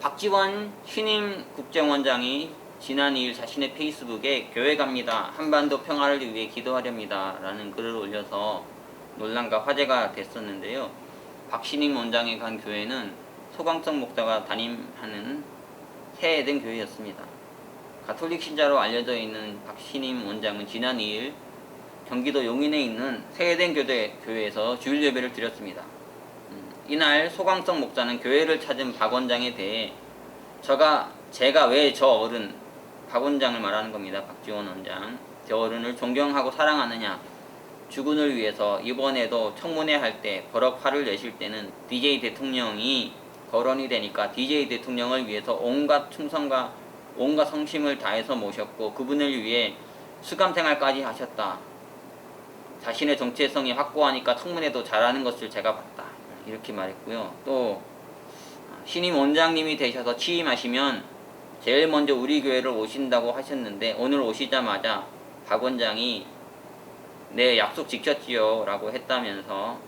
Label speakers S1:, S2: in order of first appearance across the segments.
S1: 박지원 신임 국정원장이 지난 2일 자신의 페이스북에 교회 갑니다. 한반도 평화를 위해 기도하렵니다. 라는 글을 올려서 논란과 화제가 됐었는데요. 박 신임 원장이 간 교회는 소강성 목사가 담임하는 세해된 교회였습니다. 가톨릭 신자로 알려져 있는 박 신임 원장은 지난 2일 경기도 용인에 있는 세해된 교회에서 주일 예배를 드렸습니다. 이날 소강성 목사는 교회를 찾은 박 원장에 대해 제가 왜 저 어른, 박 원장을 말하는 겁니다. 박지원 원장. 저 어른을 존경하고 사랑하느냐. 주군을 위해서 이번에도 청문회 할 때 버럭 화를 내실 때는 DJ 대통령이 거론이 되니까 DJ 대통령을 위해서 온갖 충성과 온갖 성심을 다해서 모셨고 그분을 위해 수감생활까지 하셨다. 자신의 정체성이 확고하니까 청문회도 잘하는 것을 제가 봤다. 이렇게 말했고요. 또 신임 원장님이 되셔서 취임하시면 제일 먼저 우리 교회를 오신다고 하셨는데 오늘 오시자마자 박 원장이 네 약속 지켰지요 라고 했다면서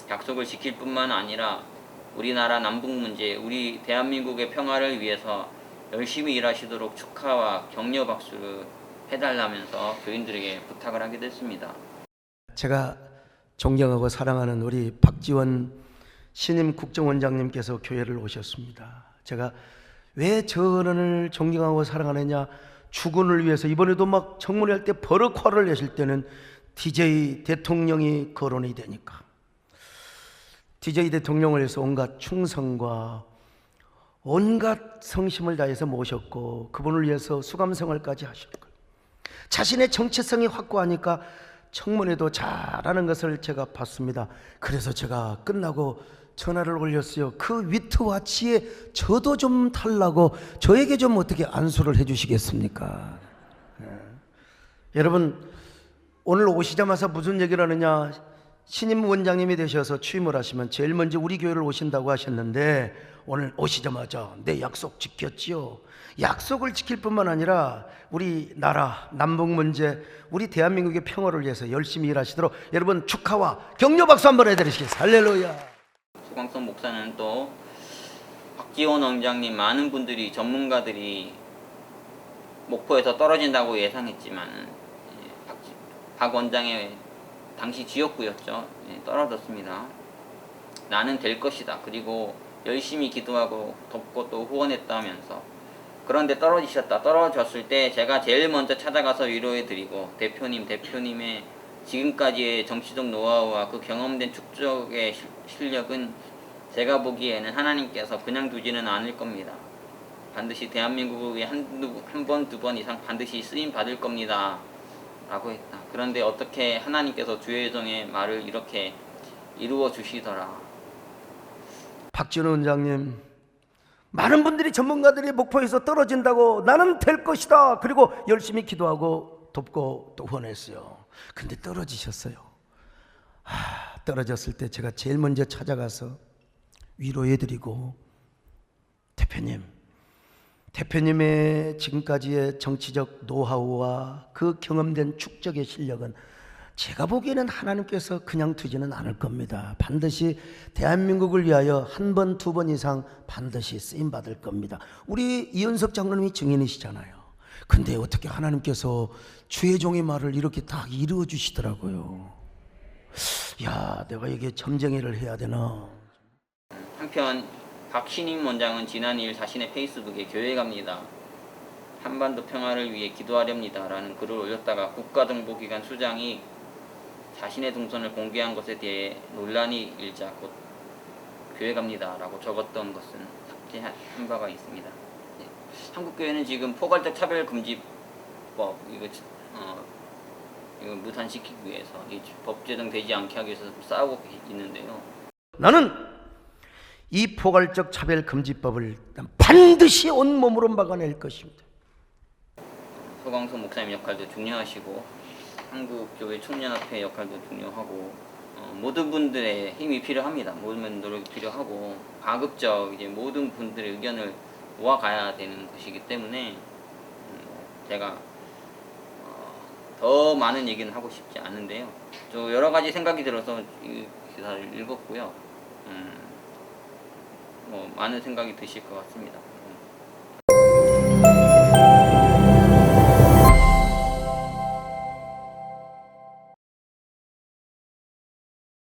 S1: 약속을 지킬 뿐만 아니라 우리나라 남북 문제, 우리 대한민국의 평화를 위해서 열심히 일하시도록 축하와 격려 박수를 해달라면서 교인들에게 부탁을 하게 됐습니다.
S2: 제가 존경하고 사랑하는 우리 박지원 신임 국정원장님께서 교회를 오셨습니다. 제가 왜 저 어른을 존경하고 사랑하느냐, 주군을 위해서 이번에도 막 청문회 할 때 버럭 화를 내실 때는 DJ 대통령이 거론이 되니까 DJ 대통령을 위해서 온갖 충성과 온갖 성심을 다해서 모셨고 그분을 위해서 수감생활까지 하셨고 자신의 정체성이 확고하니까 청문회도 잘하는 것을 제가 봤습니다. 그래서 제가 끝나고 전화를 올렸어요. 그 위트와 지혜 저도 좀 달라고 저에게 좀 어떻게 안수를 해주시겠습니까? 여러분 오늘 오시자마자 무슨 얘기를 하느냐, 신임 원장님이 되셔서 취임을 하시면 제일 먼저 우리 교회를 오신다고 하셨는데 오늘 오시자마자 내 약속 지켰지요. 약속을 지킬 뿐만 아니라 우리 나라 남북 문제, 우리 대한민국의 평화를 위해서 열심히 일하시도록 여러분 축하와 격려 박수 한번 해드리시겠습니다. 할렐루야.
S1: 소강성 목사는 또 박지원 원장님 많은 분들이 전문가들이 목포에서 떨어진다고 예상했지만 박 원장의 당시 지역구였죠. 떨어졌습니다. 나는 될 것이다. 그리고 열심히 기도하고 돕고 또 후원했다면서 그런데 떨어졌을 때 제가 제일 먼저 찾아가서 위로해드리고 대표님의 지금까지의 정치적 노하우와 그 경험된 축적의 실력은 제가 보기에는 하나님께서 그냥 두지는 않을 겁니다. 반드시 대한민국에 한 번, 두 번 이상 반드시 쓰임 받을 겁니다. 라고 했다. 그런데 어떻게 하나님께서 주혜정의 말을 이렇게 이루어 주시더라.
S2: 박지원 원장님, 많은 분들이 전문가들이 목포에서 떨어진다고 나는 될 것이다. 그리고 열심히 기도하고 돕고 또 후원했어요. 근데 떨어지셨어요. 떨어졌을 때 제가 제일 먼저 찾아가서 위로해드리고 대표님의 지금까지의 정치적 노하우와 그 경험된 축적의 실력은 제가 보기에는 하나님께서 그냥 두지는 않을 겁니다. 반드시 대한민국을 위하여 한 번, 두 번 이상 반드시 쓰임받을 겁니다. 우리 이윤석 장로님이 증인이시잖아요. 근데 어떻게 하나님께서 주의 종의 말을 이렇게 딱 이루어 주시더라고요. 야, 내가 이게 점쟁이를 해야 되나.
S1: 한편 박 신임 원장은 지난 2일 자신의 페이스북에 교회 갑니다. 한반도 평화를 위해 기도하렵니다. 라는 글을 올렸다가 국가정보기관 수장이 자신의 동선을 공개한 것에 대해 논란이 일자 곧 교회 갑니다. 라고 적었던 것은 삭제한 바가 있습니다. 한국교회는 지금 포괄적 차별금지법 이거 무산시키기 위해서 법 제정되지 않게 하기 위해서 싸우고 있는데요.
S2: 나는 이 포괄적 차별금지법을 반드시 온몸으로 막아낼 것입니다.
S1: 소강성 목사님 역할도 중요하시고 한국교회 총연합회 역할도 중요하고 모든 분들의 힘이 필요합니다. 모든 노력이 필요하고 가급적 이제 모든 분들의 의견을 모아가야 되는 것이기 때문에 제가 더 많은 얘기는 하고 싶지 않은데요. 저 여러 가지 생각이 들어서 이 기사를 읽었고요. 많은 생각이 드실 것 같습니다.